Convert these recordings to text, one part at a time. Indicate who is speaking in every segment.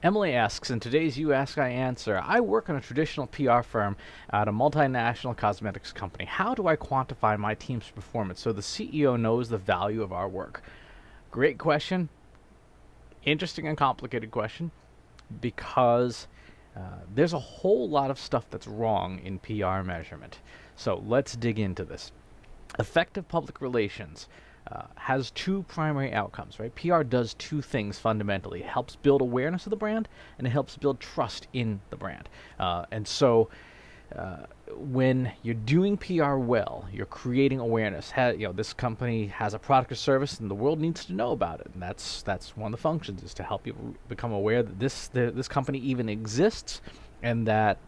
Speaker 1: Emily asks, in today's You Ask, I Answer, I work in a traditional PR firm at a multinational cosmetics company. How do I quantify my team's performance so the CEO knows the value of our work? Great question. Interesting and complicated question because there's a whole lot of stuff that's wrong in PR measurement. So let's dig into this. Effective public relations has two primary outcomes, right? PR does two things fundamentally. It helps build awareness of the brand, and it helps build trust in the brand. And so when you're doing PR well, you're creating awareness. This company has a product or service, and the world needs to know about it. And that's one of the functions, is to help people become aware that this company even exists, and that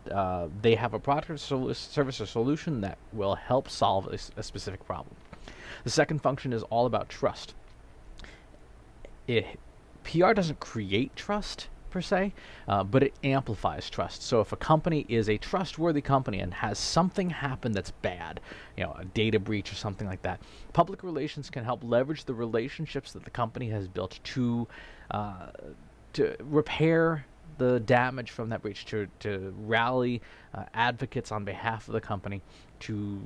Speaker 1: they have a product or service or solution that will help solve a specific problem. The second function is all about trust. PR doesn't create trust per se, but it amplifies trust. So if a company is a trustworthy company and has something happen that's bad, a data breach or something like that, public relations can help leverage the relationships that the company has built to repair the damage from that breach, to rally advocates on behalf of the company to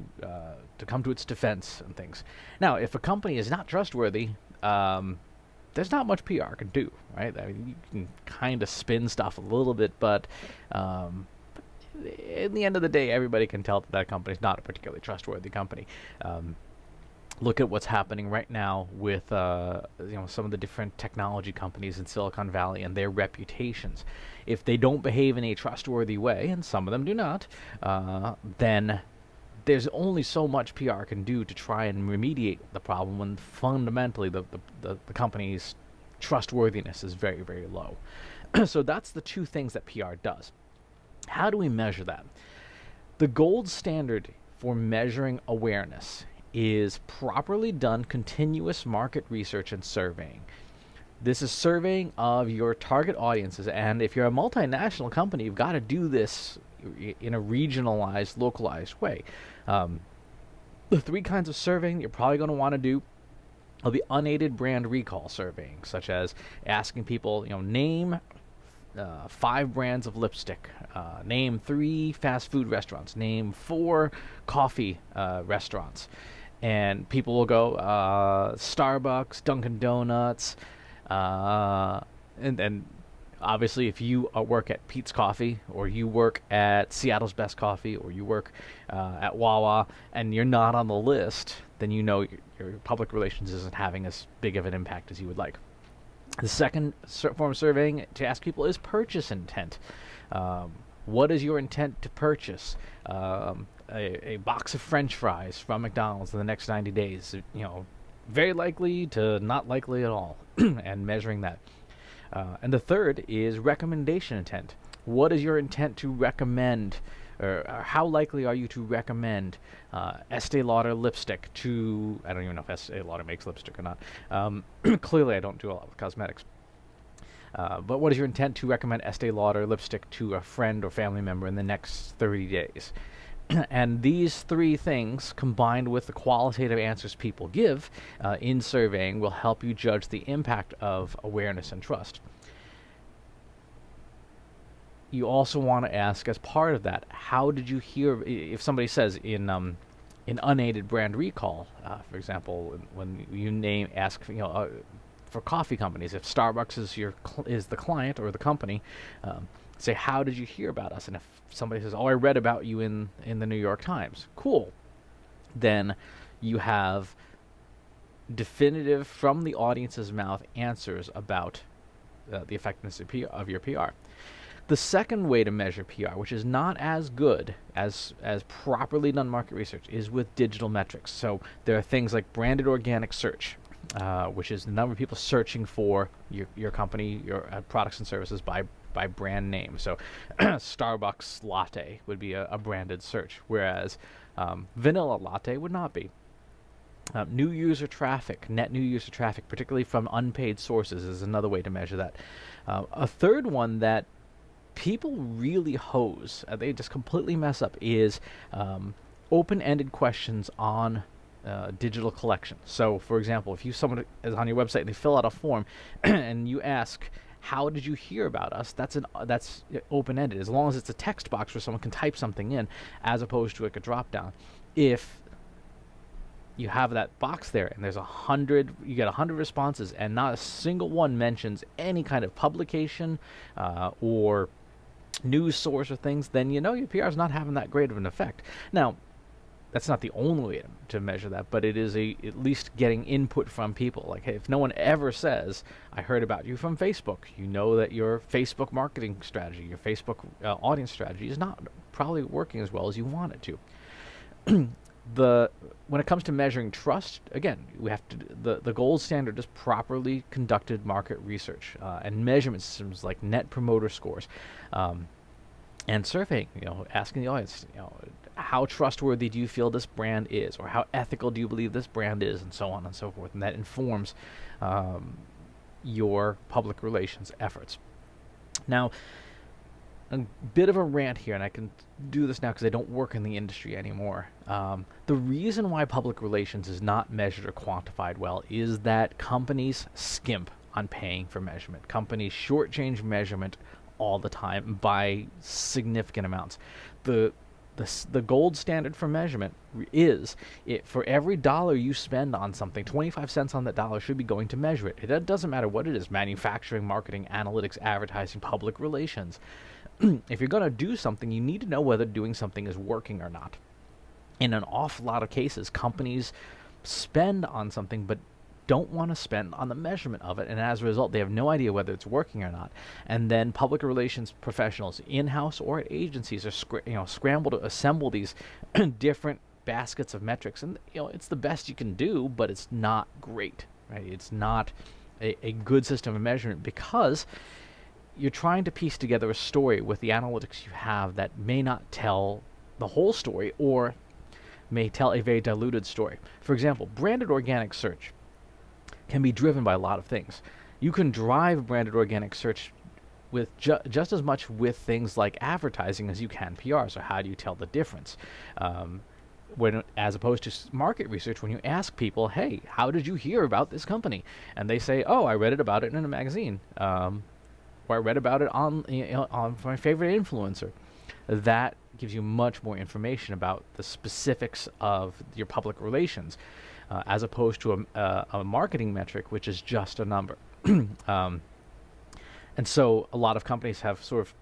Speaker 1: come to its defense and things. Now, if a company is not trustworthy, there's not much PR can do, right? I mean, you can kind of spin stuff a little bit, but in the end of the day, everybody can tell that company is not a particularly trustworthy company. Look at what's happening right now with some of the different technology companies in Silicon Valley and their reputations. If they don't behave in a trustworthy way, and some of them do not, then there's only so much PR can do to try and remediate the problem, when fundamentally the company's trustworthiness is very, very low. So that's the two things that PR does. How do we measure that? The gold standard for measuring awareness is properly done continuous market research and surveying. This is surveying of your target audiences, and if you're a multinational company, you've got to do this in a regionalized, localized way. The three kinds of surveying you're probably going to want to do will be unaided brand recall surveying, such as asking people, name 5 brands of lipstick, name 3 fast food restaurants, name 4 coffee restaurants. And people will go Starbucks, Dunkin' Donuts, and obviously if you work at Pete's Coffee, or you work at Seattle's Best Coffee, or you work at Wawa, and you're not on the list, then your public relations isn't having as big of an impact as you would like. The second form of surveying to ask people is purchase intent. What is your intent to purchase? A box of French fries from McDonald's in the next 90 days, very likely to not likely at all, and measuring that. And the third is recommendation intent. What is your intent to recommend, or how likely are you to recommend Estee Lauder lipstick to, I don't even know if Estee Lauder makes lipstick or not. Clearly I don't do a lot with cosmetics. But what is your intent to recommend Estee Lauder lipstick to a friend or family member in the next 30 days? And these three things, combined with the qualitative answers people give in surveying, will help you judge the impact of awareness and trust. You also want to ask, as part of that, how did you hear? If somebody says in unaided brand recall, for example, when you ask for coffee companies, if Starbucks is the client or the company, say, how did you hear about us? And if somebody says, I read about you in the New York Times, cool. Then you have definitive, from the audience's mouth, answers about the effectiveness of your PR. The second way to measure PR, which is not as good as properly done market research, is with digital metrics. So there are things like branded organic search, which is the number of people searching for your company, your products and services by brand name. So Starbucks latte would be a branded search, whereas vanilla latte would not be. New user traffic, net new user traffic, particularly from unpaid sources, is another way to measure that. A third one that people really hose, they just completely mess up, is open-ended questions on digital collection. So, for example, if someone is on your website and they fill out a form and you ask, how did you hear about us? That's open-ended, as long as it's a text box where someone can type something in, as opposed to like a drop-down. If you have that box there and there's 100, you get 100 responses and not a single one mentions any kind of publication or news source or things, then you know your PR is not having that great of an effect. Now, that's not the only way to measure that, but it is at least getting input from people. Like, hey, if no one ever says, I heard about you from Facebook, you know that your Facebook marketing strategy, your Facebook audience strategy is not probably working as well as you want it to. When it comes to measuring trust, again, we have to the gold standard is properly conducted market research and measurement systems like Net Promoter Scores, and surveying. Asking the audience, how trustworthy do you feel this brand is, or how ethical do you believe this brand is, and so on and so forth. And that informs your public relations efforts. Now, a bit of a rant here, and I can do this now because I don't work in the industry anymore. The reason why public relations is not measured or quantified well is that companies skimp on paying for measurement. Companies shortchange measurement all the time by significant amounts. The gold standard for measurement is for every dollar you spend on something, 25 cents on that dollar should be going to measure it. It doesn't matter what it is: manufacturing, marketing, analytics, advertising, public relations. If you're going to do something, you need to know whether doing something is working or not. In an awful lot of cases, companies spend on something but don't want to spend on the measurement of it, and as a result, they have no idea whether it's working or not. And then public relations professionals, in-house or at agencies, are scramble to assemble these different baskets of metrics, and it's the best you can do, but it's not great, right? It's not a good system of measurement, because you're trying to piece together a story with the analytics you have that may not tell the whole story, or may tell a very diluted story. For example, branded organic search can be driven by a lot of things. You can drive branded organic search with just as much with things like advertising as you can PR. So how do you tell the difference? As opposed to market research, when you ask people, hey, how did you hear about this company? And they say, oh, I read about it in a magazine. Or I read about it on my favorite influencer. That gives you much more information about the specifics of your public relations, as opposed to a marketing metric, which is just a number. And so a lot of companies have sort of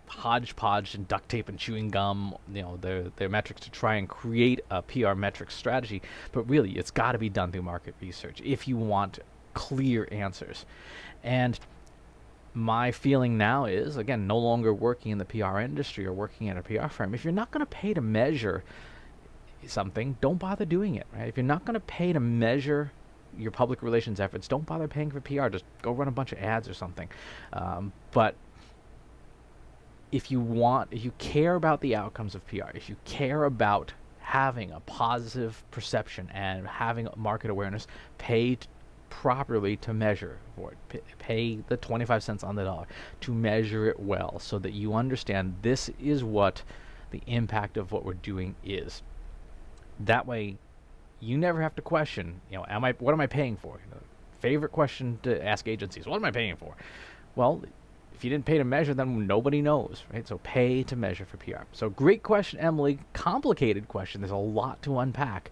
Speaker 1: hodgepodge and duct tape and chewing gum, their metrics to try and create a PR metrics strategy. But really, it's got to be done through market research if you want clear answers. And my feeling now is, again, no longer working in the PR industry or working at a PR firm, if you're not going to pay to measure something, don't bother doing it, right? If you're not going to pay to measure your public relations efforts, don't bother paying for PR. Just go run a bunch of ads or something. But if you care about the outcomes of PR, if you care about having a positive perception and having market awareness, pay properly to measure for it. Pay the 25 cents on the dollar to measure it well, so that you understand this is what the impact of what we're doing is. That way, you never have to question, what am I paying for? Favorite question to ask agencies: what am I paying for? Well, if you didn't pay to measure, then nobody knows, right? So pay to measure for PR. So great question, Emily. Complicated question. There's a lot to unpack,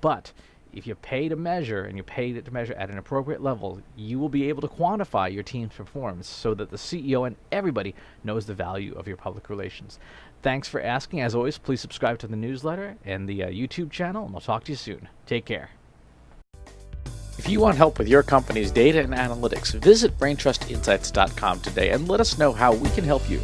Speaker 1: but if you pay to measure, and you pay to measure at an appropriate level, you will be able to quantify your team's performance so that the CEO and everybody knows the value of your public relations. Thanks for asking. As always, please subscribe to the newsletter and the YouTube channel, and I'll talk to you soon. Take care. If you want help with your company's data and analytics, visit braintrustinsights.com today and let us know how we can help you.